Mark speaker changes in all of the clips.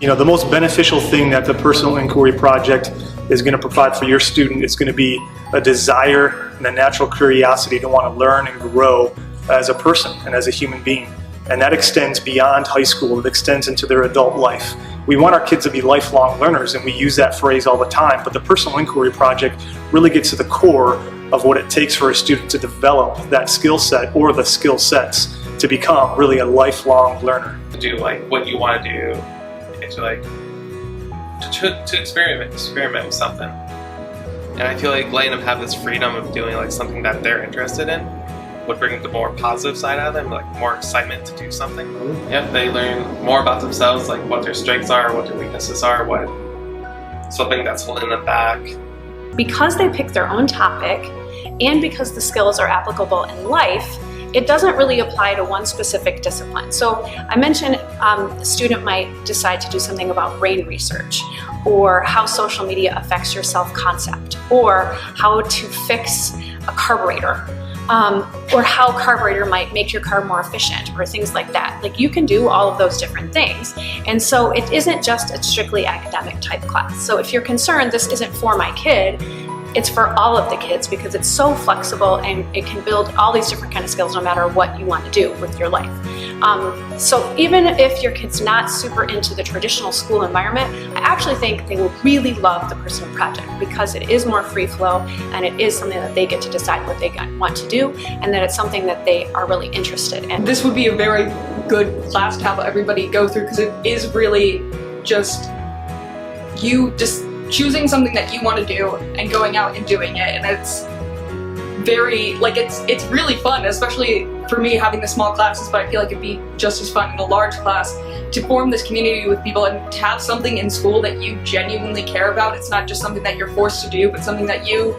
Speaker 1: The most beneficial thing that the Personal Inquiry Project is going to provide for your student is going to be a desire and a natural curiosity to want to learn and grow as a person and as a human being. And that extends beyond high school. It extends into their adult life. We want our kids to be lifelong learners, and we use that phrase all the time, but the Personal Inquiry Project really gets to the core of what it takes for a student to develop that skill set or the skill sets to become really a lifelong learner.
Speaker 2: To do like what you want to do, and to experiment with something. And I feel like letting them have this freedom of doing like something that they're interested in would bring the more positive side out of them, like more excitement to do something. Yeah, they learn more about themselves, like what their strengths are, what their weaknesses are, what something that's holding them back.
Speaker 3: Because they pick their own topic, and because the skills are applicable in life, it doesn't really apply to one specific discipline. So I mentioned a student might decide to do something about brain research, or how social media affects your self-concept, or how to fix a carburetor, or how carburetor might make your car more efficient, or things like that. Like, you can do all of those different things. And so it isn't just a strictly academic type class. So if you're concerned this isn't for my kid, it's for all of the kids, because it's so flexible and it can build all these different kind of skills no matter what you want to do with your life. So even if your kid's not super into the traditional school environment, I actually think they will really love the Personal Project, because it is more free flow and it is something that they get to decide what they want to do, and that it's something that they are really interested in.
Speaker 4: This would be a very good class to have everybody go through, because it is really just you just choosing something that you want to do and going out and doing it. And it's very, like, it's really fun, especially for me having the small classes, but I feel like it'd be just as fun in a large class to form this community with people and to have something in school that you genuinely care about. It's not just something that you're forced to do, but something that you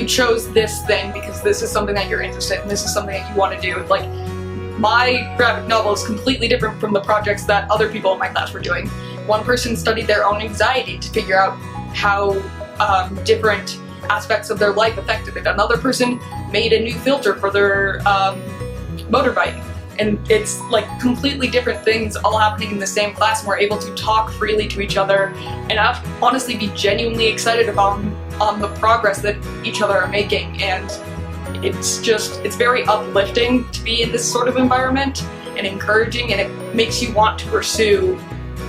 Speaker 4: chose this thing because this is something that you're interested in, this is something that you want to do. Like, my graphic novel is completely different from the projects that other people in my class were doing. One person studied their own anxiety to figure out how different aspects of their life affected it. Another person made a new filter for their motorbike. And it's like completely different things all happening in the same class, and we're able to talk freely to each other and honestly be genuinely excited about the progress that each other are making. And it's very uplifting to be in this sort of environment and encouraging, and it makes you want to pursue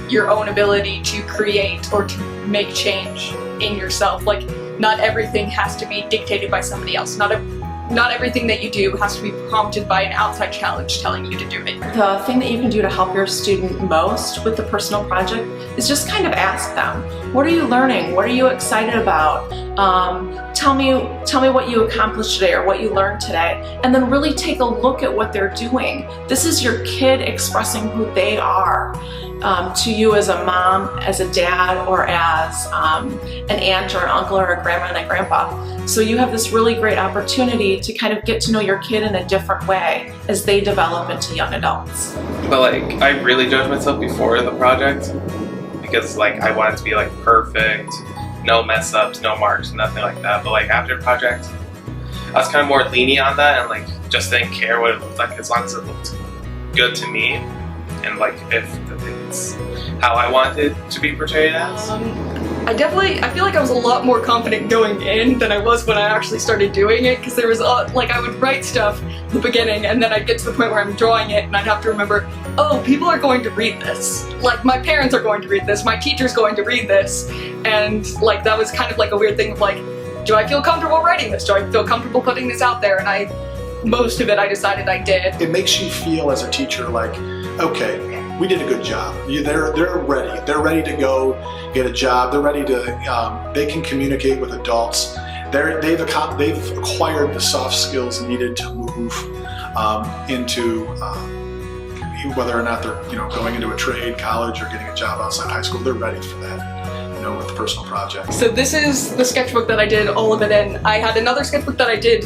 Speaker 4: your own ability to create or to make change in yourself. Like, not everything has to be dictated by somebody else. Not everything that you do has to be prompted by an outside challenge telling you to do it.
Speaker 5: The thing that you can do to help your student most with the Personal Project is just kind of ask them, what are you learning? What are you excited about? Tell me what you accomplished today or what you learned today, and then really take a look at what they're doing. This is your kid expressing who they are to you as a mom, as a dad, or as an aunt or an uncle or a grandma and a grandpa. So you have this really great opportunity to kind of get to know your kid in a different way as they develop into young adults.
Speaker 2: But like, I really judged myself before the project, because like I wanted to be like perfect, no mess ups, no marks, nothing like that. But like after the project, I was kind of more lenient on that, and like just didn't care what it looked like as long as it looked good to me, and like if the things how I wanted it to be portrayed as.
Speaker 4: I feel like I was a lot more confident going in than I was when I actually started doing it, because there was like, I would write stuff at the beginning and then I'd get to the point where I'm drawing it and I'd have to remember, oh, people are going to read this. Like, my parents are going to read this, my teacher's going to read this, and like that was kind of like a weird thing of like, do I feel comfortable writing this? Do I feel comfortable putting this out there? And most of it I decided I did.
Speaker 6: It makes you feel as a teacher like, okay, we did a good job. They're ready. They're ready to go get a job. They're ready to. They can communicate with adults. They've acquired the soft skills needed to move into whether or not they're going into a trade, college, or getting a job outside high school. They're ready for that. With the Personal Project.
Speaker 4: So this is the sketchbook that I did all of it in. I had another sketchbook that I did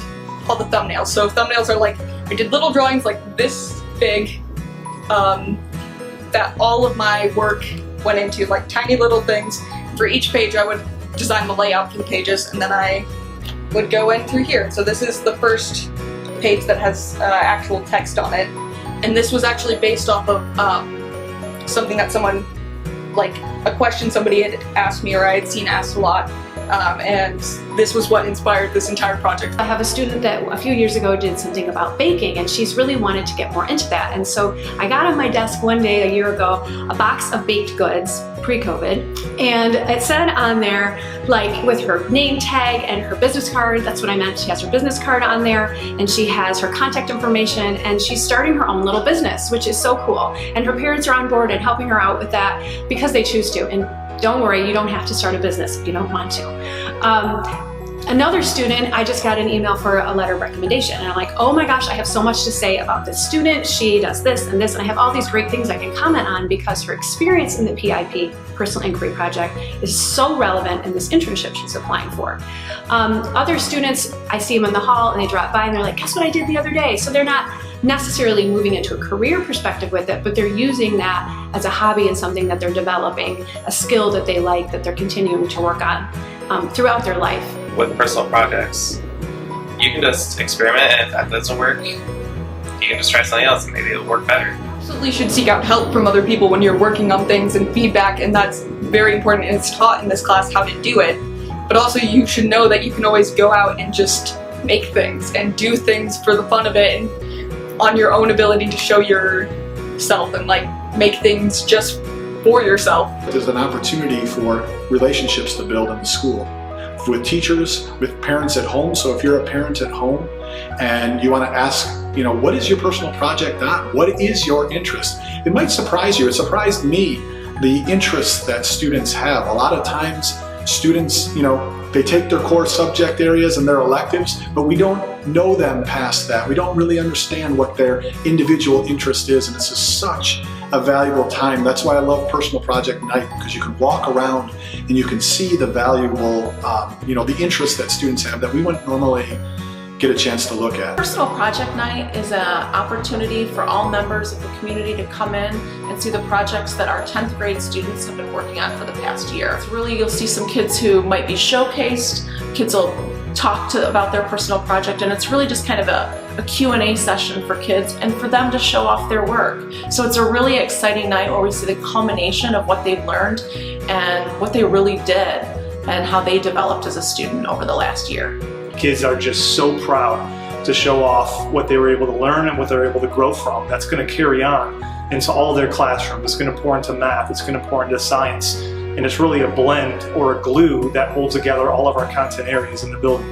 Speaker 4: all the thumbnails. So thumbnails are like, I did little drawings like this big. That all of my work went into, like tiny little things. For each page I would design the layout for the pages, and then I would go in through here. So this is the first page that has actual text on it, and this was actually based off of something that someone like a question somebody had asked me or I had seen asked a lot. And this was what inspired this entire project.
Speaker 3: I have a student that a few years ago did something about baking, and she's really wanted to get more into that. And so I got on my desk one day a year ago a box of baked goods, pre-COVID, and it said on there, like with her name tag and her business card, that's what I meant, she has her business card on there, and she has her contact information, and she's starting her own little business, which is so cool. And her parents are on board and helping her out with that because they choose to. And don't worry, you don't have to start a business if you don't want to. Another student, I just got an email for a letter of recommendation, and I'm like, oh my gosh, I have so much to say about this student. She does this and this, and I have all these great things I can comment on because her experience in the PIP, Personal Inquiry Project, is so relevant in this internship she's applying for. Other students, I see them in the hall and they drop by and they're like, guess what I did the other day? So they're not necessarily moving into a career perspective with it, but they're using that as a hobby and something that they're developing, a skill that they like, that they're continuing to work on throughout their life.
Speaker 2: With personal projects, you can just experiment, and if that doesn't work, you can just try something else and maybe it'll work better.
Speaker 4: Absolutely should seek out help from other people when you're working on things and feedback, and that's very important, and it's taught in this class how to do it. But also you should know that you can always go out and just make things and do things for the fun of it and on your own ability to show yourself and like make things just for yourself.
Speaker 6: There's an opportunity for relationships to build in the school with teachers, with parents at home. So if you're a parent at home and you want to ask, what is your personal project on? What is your interest? It might surprise you. It surprised me, the interests that students have. A lot of times students, they take their core subject areas and their electives, but we don't know them past that. We don't really understand what their individual interest is, and this is such a valuable time. That's why I love Personal Project Night, because you can walk around and you can see the valuable, the interests that students have that we wouldn't normally get a chance to look at.
Speaker 5: Personal Project Night is an opportunity for all members of the community to come in and see the projects that our 10th grade students have been working on for the past year. It's really, you'll see some kids who might be showcased, kids will talk about their personal project, and it's really just kind of a Q&A session for kids and for them to show off their work. So it's a really exciting night where we see the culmination of what they've learned and what they really did and how they developed as a student over the last year.
Speaker 1: Kids are just so proud to show off what they were able to learn and what they're able to grow from. That's going to carry on into all their classrooms. It's going to pour into math. It's going to pour into science. And it's really a blend or a glue that holds together all of our content areas in the building.